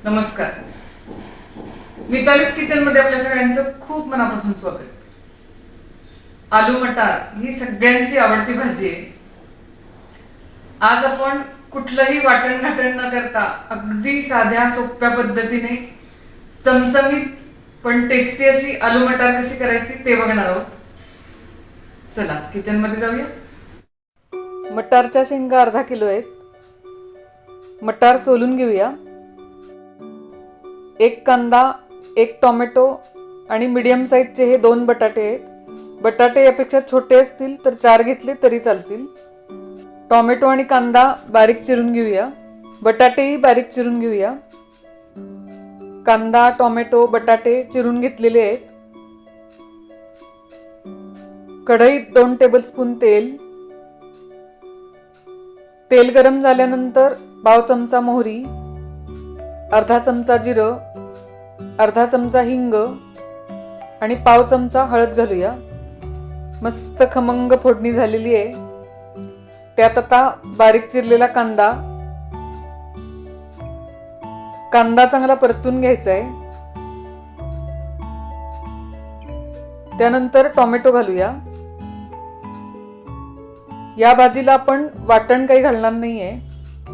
नमस्कार. मितालीज किचन मध्ये आपल्या सगळ्यांचं खूप मनापासून स्वागत. आलू मटार ही सगळ्यांची आवडती भाजी आहे. आज आपण कुठलंही वाटण घाटण न करता अगदी साध्या सोप्या पद्धतीने चमचमीत पण टेस्टी अशी आलू मटार कशी करायची ते बघणार आहोत. चला किचन मध्ये जाऊया. मटारच्या शेंगा अर्धा किलो आहेत. मटार सोलून घेऊया. एक कांदा, एक टोमॅटो आणि मीडियम साईजचे हे 2 बटाटे आहेत. बटाटे यापेक्षा छोटे असतील तर 4 घेतले तरी चालतील. टोमॅटो आणि कांदा बारीक चिरून घेऊया. बटाटेही बारीक चिरून घेऊया. कांदा, टोमॅटो, बटाटे चिरून घेतलेले आहेत. कढईत 2 टेबलस्पून तेल. तेल गरम झाल्यानंतर पाव चमचा मोहरी, अर्धा चमचा जिरं, अर्धा चमचा हिंग आणि पाव चमचा हळद घालूया. मस्त खमंग फोडणी झालेली आहे. त्यात आता बारीक चिरलेला कांदा चांगला परतून घ्यायचा आहे. त्यानंतर टोमॅटो घालूया. या भाजीला आपण वाटण काही घालणार नाहीये,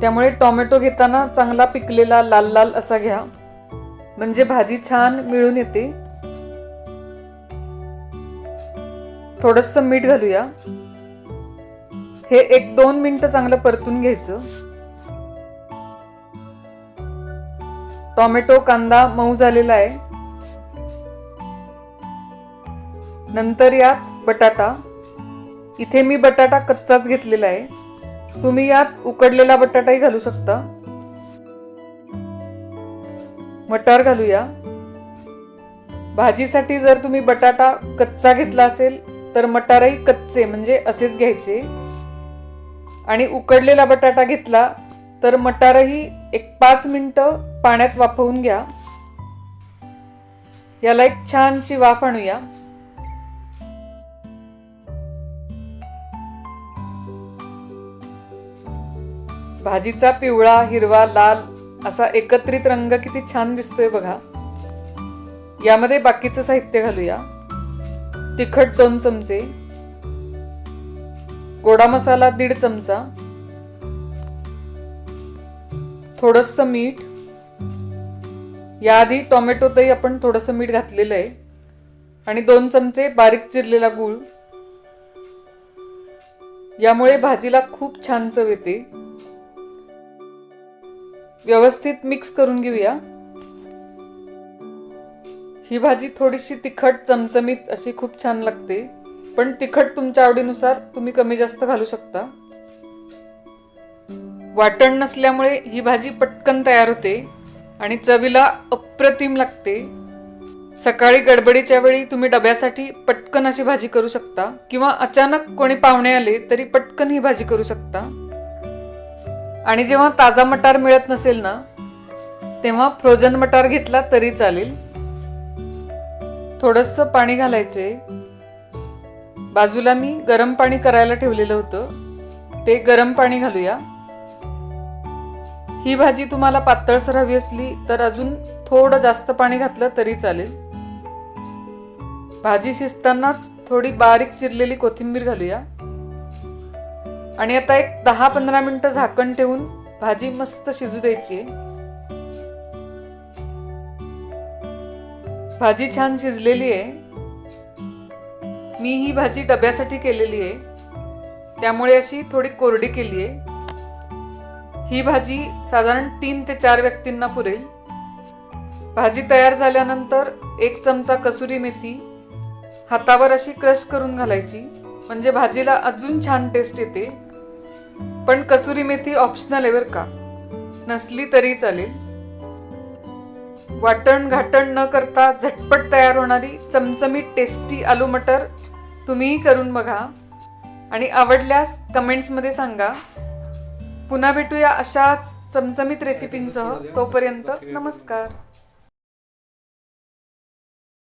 त्यामुळे टोमॅटो घेताना चांगला पिकलेला लाल लाल असा घ्या, म्हणजे भाजी छान मिळून येते. थोडंसं मीठ घालूया. हे 1-2 मिनिटं चांगलं परतून घ्यायचं. टोमॅटो कांदा मऊ झालेला आहे. नंतर यात बटाटा. इथे मी बटाटा कच्चाच घेतलेला आहे. तुम्ही यात उकडलेला बटाटाही घालू शकता. मटार घालूया. भाजीसाठी जर तुम्ही बटाटा कच्चा घेतला असेल तर मटारही कच्चे म्हणजे असेच घ्यायचे, आणि उकडलेला बटाटा घेतला तर मटारही 5 मिनिटं पाण्यात वाफवून घ्या. याला एक छानशी वाफ आणूया. भाजीचा पिवळा, हिरवा, लाल असा एकत्रित रंग किती छान दिसतोय बघा. यामध्ये बाकीचं साहित्य घालूया. तिखट 2 चमचे, गोडा मसाला 1.5 चमचा, थोडंसं मीठ. याआधी टोमॅटोतही आपण थोडंसं मीठ घातलेलं आहे. आणि 2 चमचे बारीक चिरलेला गूळ. यामुळे भाजीला खूप छान चव येते. व्यवस्थित मिक्स करून घेऊया. ही भाजी थोडीशी तिखट चमचमीत अशी खूप छान लागते, पण तिखट तुमच्या आवडीनुसार तुम्ही कमी जास्त घालू शकता. वाटण नसल्यामुळे ही भाजी पटकन तयार होते आणि चवीला अप्रतिम लागते. सकाळी गडबडीच्या वेळी तुम्ही डब्यासाठी पटकन अशी भाजी करू शकता, किंवा अचानक कोणी पाहुणे आले तरी पटकन ही भाजी करू शकता. आणि जेव्हा ताजा मटार मिळत नसेल ना, तेव्हा फ्रोझन मटार घेतला तरी चालेल. थोडंसं पाणी घालायचे. बाजूला मी गरम पाणी करायला ठेवलेलं होतं, ते गरम पाणी घालूया. ही भाजी तुम्हाला पातळसर हवी असली तर अजून थोडं जास्त पाणी घातलं तरी चालेल. भाजी शिजतानाच थोडी बारीक चिरलेली कोथिंबीर घालूया. आणि आता एक 10-15 मिनिटं झाकण ठेवून भाजी मस्त शिजू द्यायची. भाजी छान शिजलेली आहे. मी ही भाजी डब्यासाठी केलेली आहे, त्यामुळे अशी थोडी कोरडी केली आहे. ही भाजी साधारण 3 ते 4 व्यक्तींना पुरेल. भाजी तयार झाल्यानंतर 1 चमचा कसुरी मेथी हातावर अशी क्रश करून घालायची, म्हणजे भाजीला अजून छान टेस्ट येते. पण कसुरी मेथी ऑप्शनल आहे बरं का, नसली तरी चालेल. वाटण घाटण न करता झटपट तयार होणारी चमचमीत टेस्टी आलू मटर तुम्हीही करून बघा आणि आवडल्यास कमेंट्समध्ये सांगा. पुन्हा भेटूया अशाच चमचमीत रेसिपींसह. तोपर्यंत नमस्कार.